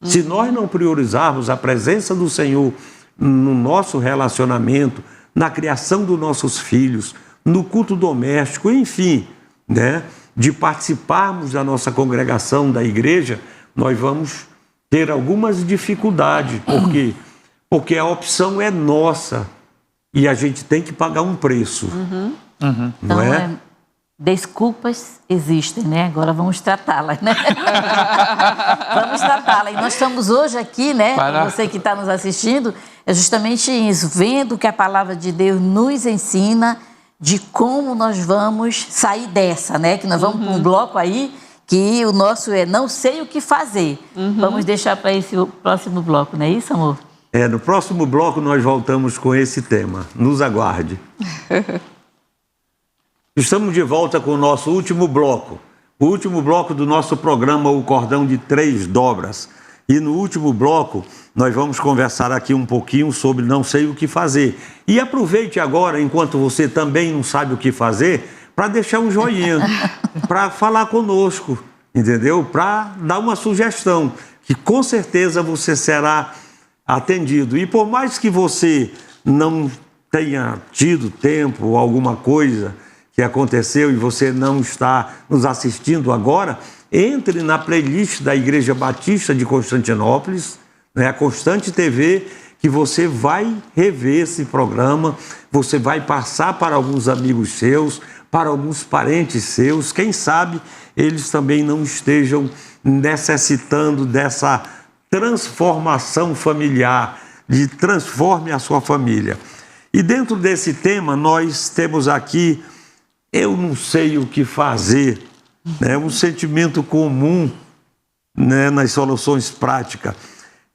Se nós não priorizarmos a presença do Senhor no nosso relacionamento, na criação dos nossos filhos, no culto doméstico, enfim, né? De participarmos da nossa congregação, da igreja, nós vamos ter algumas dificuldades, porque a opção é nossa e a gente tem que pagar um preço. Não Então, é? Desculpas existem, né? Agora vamos tratá-las, né? Vamos tratá-las. E nós estamos hoje aqui, né? Você que está nos assistindo, é justamente isso, vendo que a palavra de Deus nos ensina de como nós vamos sair dessa, né? Que nós vamos para um bloco aí, que o nosso é não sei o que fazer. Vamos deixar para esse próximo bloco, não é isso, amor? No próximo bloco nós voltamos com esse tema. Nos aguarde. Estamos de volta com o nosso último bloco. O último bloco do nosso programa, O Cordão de Três Dobras. E no último bloco, nós vamos conversar aqui um pouquinho sobre não sei o que fazer. E aproveite agora, enquanto você também não sabe o que fazer, para deixar um joinha, para falar conosco, entendeu? Para dar uma sugestão, que com certeza você será atendido. E por mais que você não tenha tido tempo ou alguma coisa que aconteceu e você não está nos assistindo agora, entre na playlist da Igreja Batista de Constantinópolis, né, a Constante TV, que você vai rever esse programa, você vai passar para alguns amigos seus, para alguns parentes seus, quem sabe eles também não estejam necessitando dessa transformação familiar, de transforme a sua família. E dentro desse tema nós temos aqui eu não sei o que fazer, né? Um sentimento comum, né, nas soluções práticas.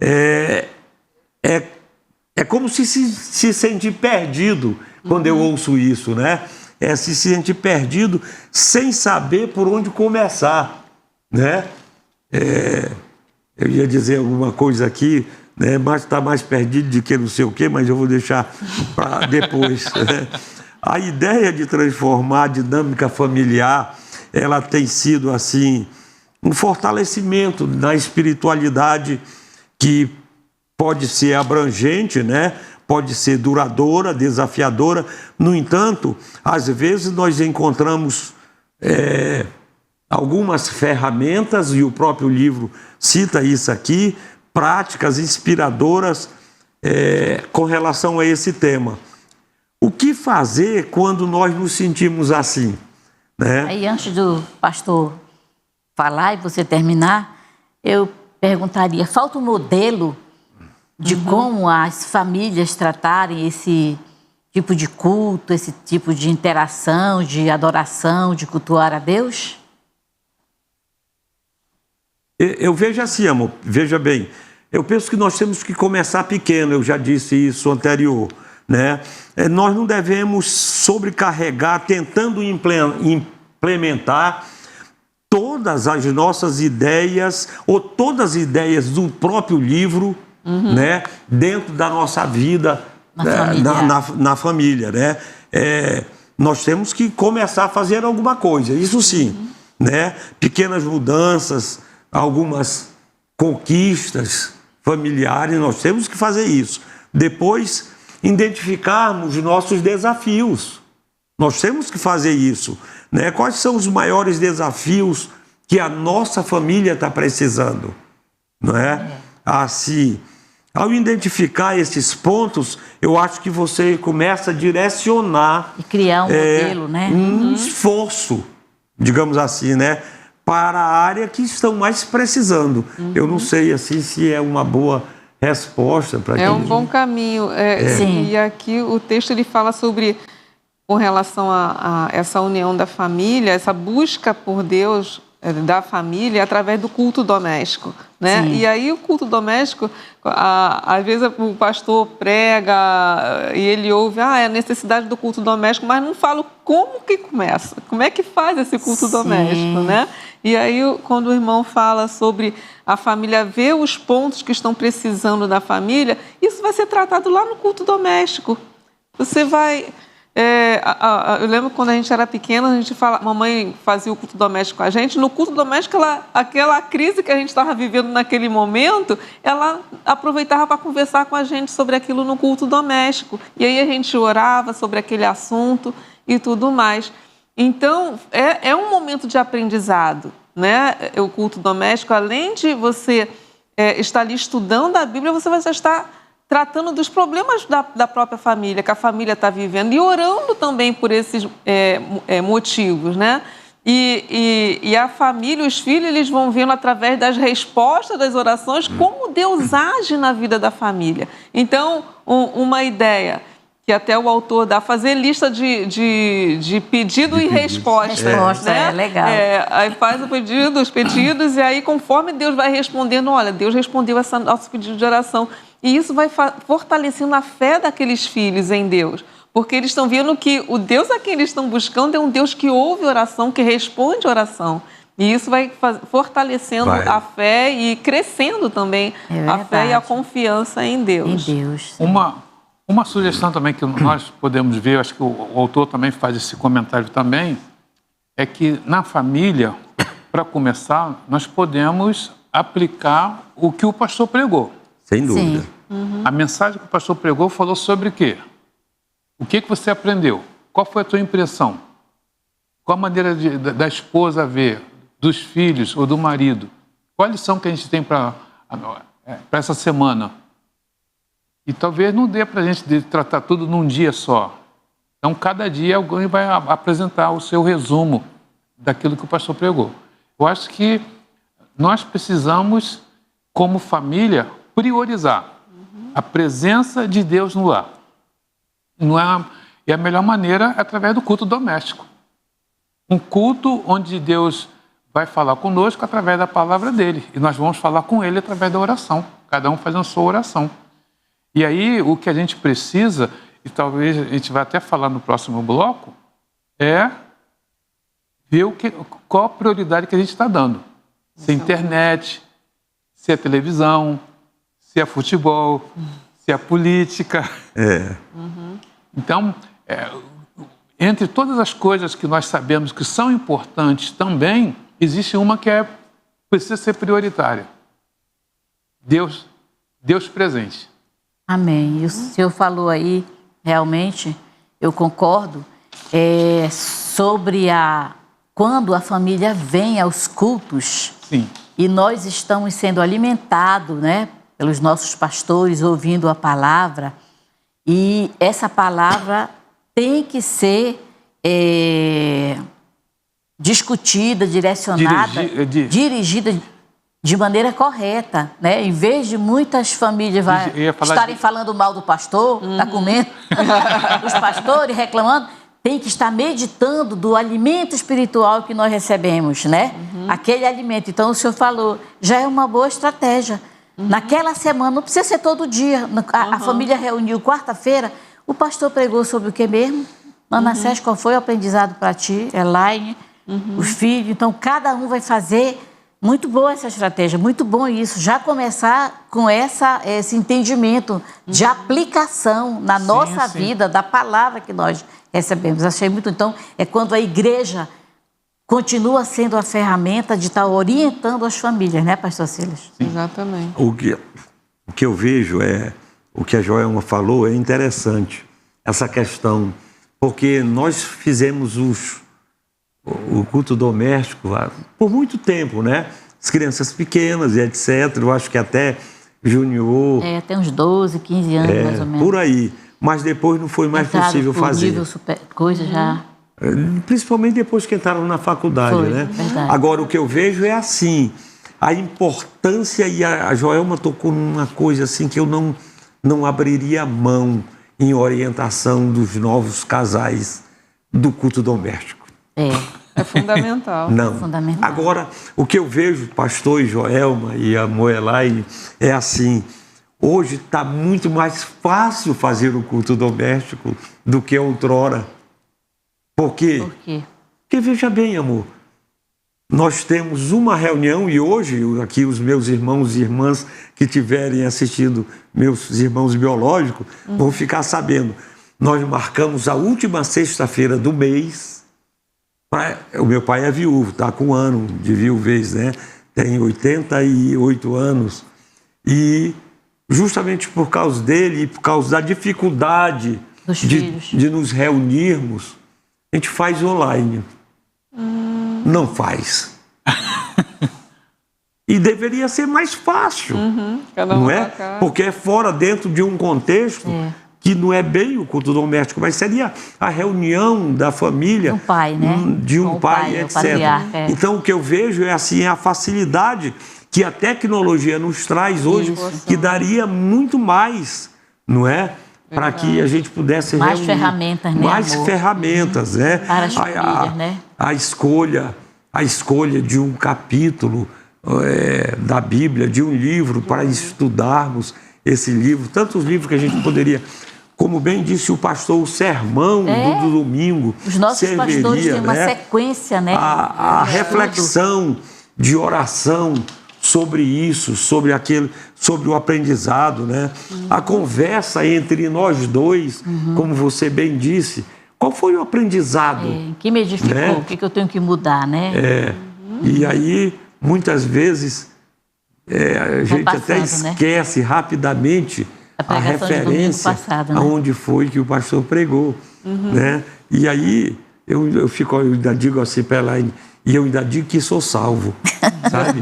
É como se sentir perdido quando eu ouço isso, né? Se sentir perdido sem saber por onde começar, né? Eu ia dizer alguma coisa aqui, né? Mas está mais perdido do que não sei o quê, mas eu vou deixar para depois, né? A ideia de transformar a dinâmica familiar, ela tem sido, assim, um fortalecimento na espiritualidade que pode ser abrangente, né? Pode ser duradoura, desafiadora. No entanto, às vezes nós encontramos algumas ferramentas, e o próprio livro cita isso aqui, práticas inspiradoras com relação a esse tema. O que fazer quando nós nos sentimos assim, né? Aí, antes do pastor falar e você terminar, eu perguntaria, falta um modelo de como as famílias tratarem esse tipo de culto, esse tipo de interação, de adoração, de cultuar a Deus? Eu vejo assim, amor, veja bem, eu penso que nós temos que começar pequeno, eu já disse isso anterior, né? Nós não devemos sobrecarregar tentando implementar todas as nossas ideias ou todas as ideias do próprio livro, né, dentro da nossa vida na família, né? Nós temos que começar a fazer alguma coisa, isso sim, né? Pequenas mudanças, algumas conquistas familiares, nós temos que fazer isso. Depois, identificarmos nossos desafios. Nós temos que fazer isso, né? Quais são os maiores desafios que a nossa família está precisando, não é? Assim, ao identificar esses pontos, eu acho que você começa a direcionar e criar um modelo, né? Um esforço, digamos assim, né, para a área que estão mais precisando. Eu não sei assim se é uma boa resposta para um bom caminho. Sim. E aqui o texto ele fala sobre, com relação a essa união da família, essa busca por Deus da família através do culto doméstico, né? Sim. E aí o culto doméstico, às vezes o pastor prega e ele ouve a necessidade do culto doméstico, mas não fala como que começa, como é que faz esse culto doméstico, né? E aí quando o irmão fala sobre a família ver os pontos que estão precisando da família, isso vai ser tratado lá no culto doméstico. Você vai... eu lembro quando a gente era pequena, a gente mamãe fazia o culto doméstico com a gente. No culto doméstico, aquela crise que a gente estava vivendo naquele momento, ela aproveitava para conversar com a gente sobre aquilo no culto doméstico. E aí a gente orava sobre aquele assunto e tudo mais. Então, é um momento de aprendizado, né? O culto doméstico, além de você está ali estudando a Bíblia, você vai estar tratando dos problemas da própria família, que a família está vivendo, e orando também por esses motivos, né? E a família, os filhos, eles vão vendo através das respostas das orações como Deus age na vida da família. Então, uma ideia que até o autor dá, fazer lista de pedido e resposta. Resposta, né? Legal. Aí faz o pedido, os pedidos, e aí conforme Deus vai respondendo, olha, Deus respondeu esse nosso pedido de oração. E isso vai fortalecendo a fé daqueles filhos em Deus. Porque eles estão vendo que o Deus a quem eles estão buscando é um Deus que ouve oração, que responde oração. E isso vai fortalecendo a fé e crescendo também a fé e a confiança em Deus. Em Deus. Uma sugestão também que nós podemos ver, acho que o autor também faz esse comentário também, é que na família, para começar, nós podemos aplicar o que o pastor pregou. Sem dúvida. A mensagem que o pastor pregou falou sobre o quê? O que você aprendeu? Qual foi a tua impressão? Qual a maneira da esposa ver, dos filhos ou do marido? Qual a lição que a gente tem para essa semana? E talvez não dê para a gente tratar tudo num dia só. Então, cada dia alguém vai apresentar o seu resumo daquilo que o pastor pregou. Eu acho que nós precisamos, como família, priorizar a presença de Deus no lar. E a melhor maneira é através do culto doméstico. Um culto onde Deus vai falar conosco através da palavra dele. E nós vamos falar com ele através da oração. Cada um fazendo a sua oração. E aí, o que a gente precisa, e talvez a gente vai até falar no próximo bloco, é ver qual a prioridade que a gente está dando. Se é internet, se é televisão, se é futebol, se é política. Então, entre todas as coisas que nós sabemos que são importantes também, existe uma que precisa ser prioritária. Deus presente. Amém. E o senhor falou aí, realmente, eu concordo, sobre quando a família vem aos cultos. Sim. E nós estamos sendo alimentados, né, pelos nossos pastores, ouvindo a palavra. E essa palavra tem que ser discutida, direcionada, dirigida de maneira correta, né? Em vez de muitas famílias estarem falando mal do pastor, tá comendo, os pastores reclamando, tem que estar meditando do alimento espiritual que nós recebemos, né? Aquele alimento. Então, o senhor falou, já é uma boa estratégia. Naquela semana, não precisa ser todo dia. A família reuniu quarta-feira, o pastor pregou sobre o que mesmo? Manassés, qual foi o aprendizado para ti? Elaine, os filhos. Então, cada um vai fazer. Muito boa essa estratégia, muito bom isso. Já começar com esse entendimento de aplicação na nossa vida, da palavra que nós recebemos. Achei muito. Então, é quando a igreja continua sendo a ferramenta de estar orientando as famílias, né, pastor Silas? Exatamente. O que eu vejo o que a Joelma falou é interessante, essa questão, porque nós fizemos o culto doméstico por muito tempo, né? As crianças pequenas e etc. Eu acho que até junior. Até uns 12, 15 anos, mais ou menos. Por aí. Mas depois não foi mais possível fazer. Nível coisa já. Principalmente depois que entraram na faculdade, né? Verdade. Agora, o que eu vejo é assim, a importância, e a Joelma tocou numa coisa assim que eu não abriria mão em orientação dos novos casais do culto doméstico. É fundamental. Não. Fundamental. Agora, o que eu vejo, pastor e Joelma e a Moelaine, é assim, hoje está muito mais fácil fazer o culto doméstico do que outrora. Por quê? Por quê? Porque, veja bem, amor, nós temos uma reunião e hoje, aqui os meus irmãos e irmãs que tiverem assistido, meus irmãos biológicos, vão ficar sabendo. Nós marcamos a última sexta-feira do mês. O meu pai é viúvo, está com 1 ano de viuvez, né? Tem 88 anos. E justamente por causa dele e por causa da dificuldade de nos reunirmos, a gente faz online. Não faz. E deveria ser mais fácil, não é? Porque é fora, dentro de um contexto que não é bem o culto doméstico, mas seria a reunião da família, um pai, né? de um pai, etc. Então, o que eu vejo é assim, a facilidade que a tecnologia nos traz hoje, que daria muito mais, não é? Para que a gente pudesse mais reunir ferramentas, né, mais amor? ferramentas, né? Para as famílias, né? A escolha de um capítulo da Bíblia, de um livro para estudarmos esse livro, tantos livros que a gente poderia, como bem disse o pastor, o sermão do domingo. Os nossos pastores têm uma sequência, né? A reflexão de oração sobre isso, sobre o aprendizado, né? A conversa entre nós dois, como você bem disse. Qual foi o aprendizado? Que me edificou, né? O que eu tenho que mudar, né? E aí, muitas vezes, a gente até esquece rapidamente a referência aonde foi que o pastor pregou, né? E aí, eu ainda digo assim para Elaine, e eu ainda digo que sou salvo, sabe?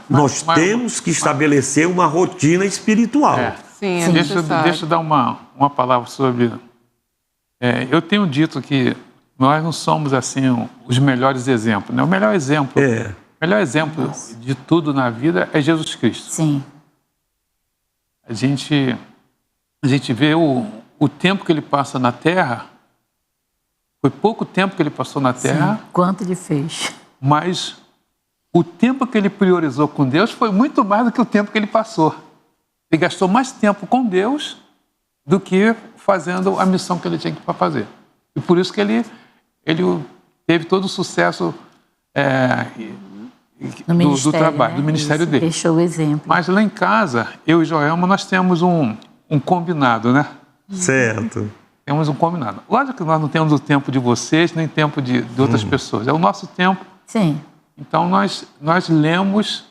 Nós temos que estabelecer uma rotina espiritual. Sim, deixa eu dar uma palavra sobre... eu tenho dito que nós não somos assim os melhores exemplos, né? O melhor exemplo de tudo na vida é Jesus Cristo. Sim. A gente vê o tempo que ele passa na Terra. Foi pouco tempo que ele passou na Terra. Sim. Quanto ele fez. Mas o tempo que ele priorizou com Deus foi muito mais do que o tempo que ele passou. Ele gastou mais tempo com Deus do que fazendo a missão que ele tinha que fazer. E por isso que ele teve todo o sucesso do trabalho, né? Do ministério dele. Deixou o exemplo. Mas lá em casa, eu e Joelma, nós temos um combinado, né? Certo. Temos um combinado. Lógico que nós não temos o tempo de vocês, nem tempo de outras pessoas. É o nosso tempo. Sim. Então, nós lemos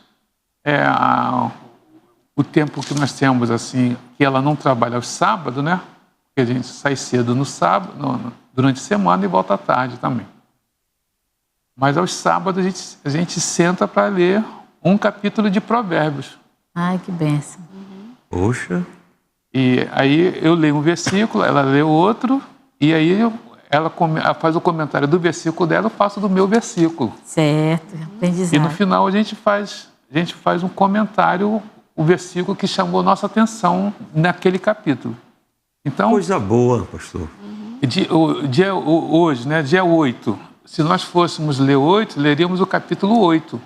o tempo que nós temos, assim, que ela não trabalha aos sábados, né? Porque a gente sai cedo no sábado, durante a semana e volta à tarde também. Mas aos sábados a gente senta para ler um capítulo de Provérbios. Ai, que bênção. Poxa. E aí eu leio um versículo, ela lê outro, e aí ela faz o comentário do versículo dela, eu faço do meu versículo. Certo, aprendizado. E no final a gente faz um comentário, o versículo que chamou nossa atenção naquele capítulo. Então, coisa boa, pastor. Hoje, né, dia 8, se nós fôssemos ler 8, leríamos o capítulo 8.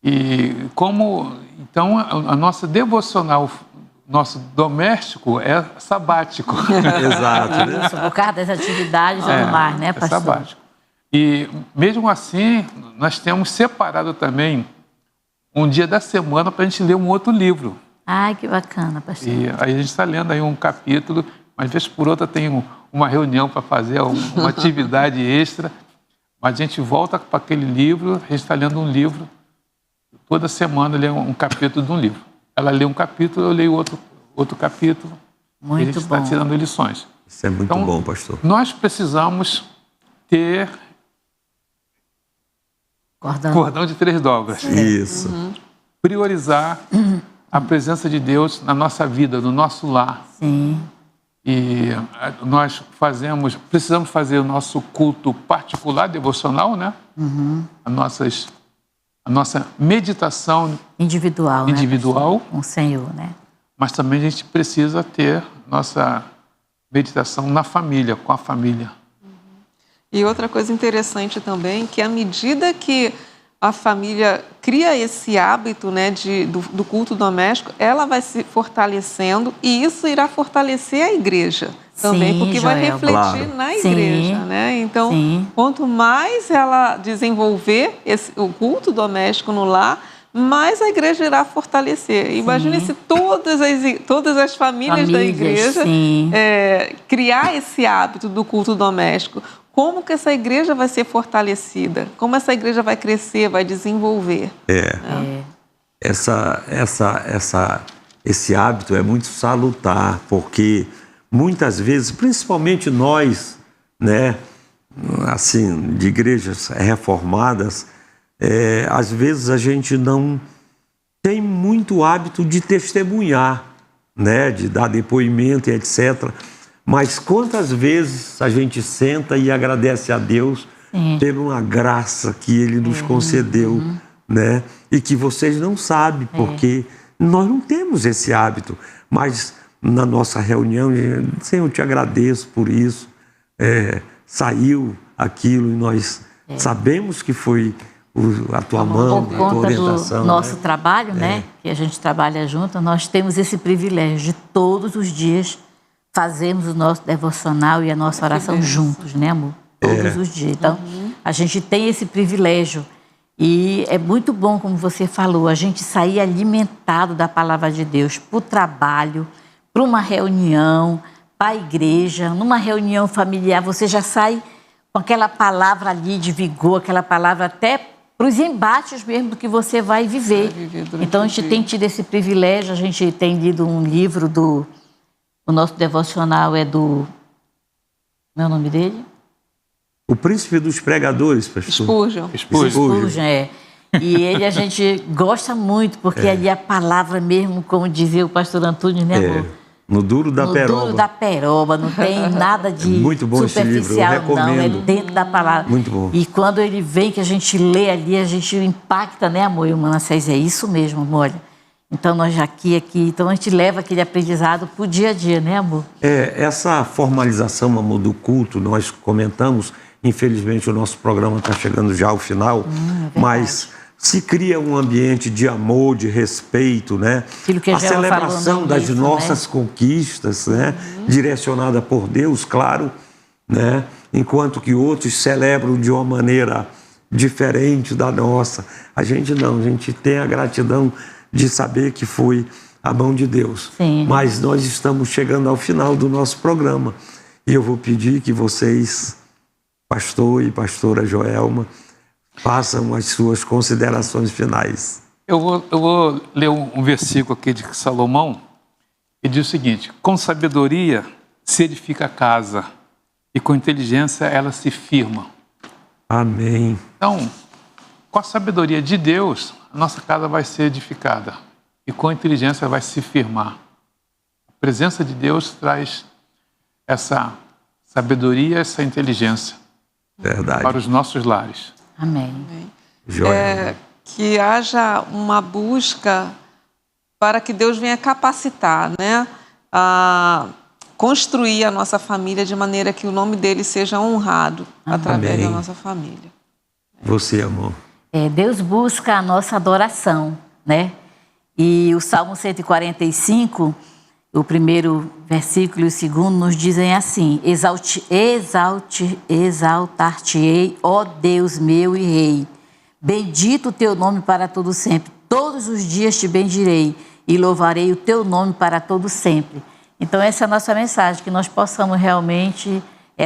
Então, a nossa devocional, nosso doméstico é sabático. Exato. Né? Isso, por causa das atividades normais, né, pastor? É sabático. E, mesmo assim, nós temos separado também um dia da semana para a gente ler um outro livro. Ai, que bacana, pastor. E aí a gente está lendo aí um capítulo, mas vez por outra tem uma reunião para fazer, uma atividade extra, mas a gente volta para aquele livro, a gente está lendo um livro, toda semana lê um capítulo de um livro. Ela lê um capítulo, eu leio outro capítulo. Muito e a gente está tirando lições. Isso é muito bom, pastor. Nós precisamos ter cordão de 3 dobras. Isso. Priorizar a presença de Deus na nossa vida, no nosso lar. Sim. E nós precisamos fazer o nosso culto particular, devocional, né? A nossa meditação individual, né, com o Senhor, né? Mas também a gente precisa ter nossa meditação na família, com a família. E outra coisa interessante também, que à medida que a família cria esse hábito, né, do culto doméstico, ela vai se fortalecendo e isso irá fortalecer a igreja também, sim, porque vai refletir na igreja, sim, né? Então, sim. Quanto mais ela desenvolver o culto doméstico no lar, mais a igreja irá fortalecer. Imagine se todas as famílias da igreja criar esse hábito do culto doméstico. Como que essa igreja vai ser fortalecida? Como essa igreja vai crescer, vai desenvolver? Esse hábito é muito salutar, porque muitas vezes, principalmente nós, né, assim, de igrejas reformadas, às vezes a gente não tem muito hábito de testemunhar, né? De dar depoimento e etc. Mas quantas vezes a gente senta e agradece a Deus por uma graça que Ele nos concedeu, né? E que vocês não sabem, porque nós não temos esse hábito. Mas na nossa reunião, Senhor, eu te agradeço por isso. Saiu aquilo e nós sabemos que foi a tua mão, por a tua conta orientação. do nosso trabalho, né? Que a gente trabalha junto, nós temos esse privilégio de todos os dias fazermos o nosso devocional e a nossa oração juntos, né, amor? Todos os dias. Então, a gente tem esse privilégio. E é muito bom, como você falou, a gente sair alimentado da palavra de Deus para o trabalho, para uma reunião, para a igreja, numa reunião familiar, você já sai com aquela palavra ali de vigor, aquela palavra até para os embates mesmo do que você vai viver. Então, a gente tem tido esse privilégio, a gente tem lido um livro o nosso devocional é do... Como é o nome dele? O Príncipe dos Pregadores, pastor. Spurgeon. E ele a gente gosta muito, porque ali a palavra mesmo, como dizia o pastor Antônio, né, amor? No duro da peroba. No duro da peroba, não tem nada de muito bom superficial, esse livro, eu não, é recomendo. dentro da palavra. Muito bom. E quando ele vem, que a gente lê ali, a gente impacta, né, amor? E o Manassés, é isso mesmo, amor. Olha. Então, nós aqui, então a gente leva aquele aprendizado para o dia a dia, né, amor? Essa formalização, amor, do culto, nós comentamos, infelizmente o nosso programa está chegando já ao final, mas se cria um ambiente de amor, de respeito, né? Aquilo que a celebração das nossas conquistas, né? Direcionada por Deus, claro, né? Enquanto que outros celebram de uma maneira diferente da nossa. A gente não, a gente tem a gratidão de saber que foi a mão de Deus. Sim. Mas nós estamos chegando ao final do nosso programa. E eu vou pedir que vocês, pastor e pastora Joelma, façam as suas considerações finais. Eu vou ler um versículo aqui de Salomão, que diz o seguinte: com sabedoria se edifica a casa, e com inteligência ela se firma. Amém. Então, com a sabedoria de Deus, a nossa casa vai ser edificada, e com a inteligência vai se firmar. A presença de Deus traz essa sabedoria, essa inteligência. Verdade. Para os nossos lares. Amém. Que haja uma busca para que Deus venha capacitar, né, a construir a nossa família de maneira que o nome dele seja honrado através da nossa família. Você, amor. Deus busca a nossa adoração, né? E o Salmo 145, o primeiro versículo e o segundo nos dizem assim: exaltar-te-ei, ó Deus meu e Rei. Bendito o teu nome para todo sempre. Todos os dias te bendirei e louvarei o teu nome para todo sempre. Então essa é a nossa mensagem, que nós possamos realmente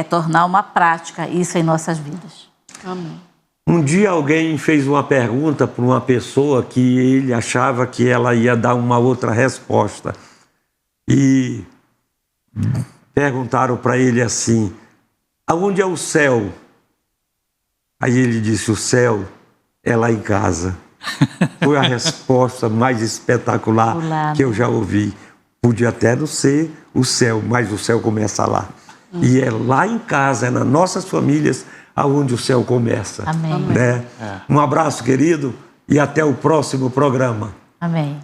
tornar uma prática isso em nossas vidas. Amém. Um dia alguém fez uma pergunta para uma pessoa que ele achava que ela ia dar uma outra resposta. E perguntaram para ele assim: aonde é o céu? Aí ele disse: o céu é lá em casa. Foi a resposta mais espetacular que eu já ouvi. Podia até não ser o céu, mas o céu começa lá. E é lá em casa, é nas nossas famílias, aonde o céu começa. Amém. Né? Um abraço, querido, e até o próximo programa. Amém.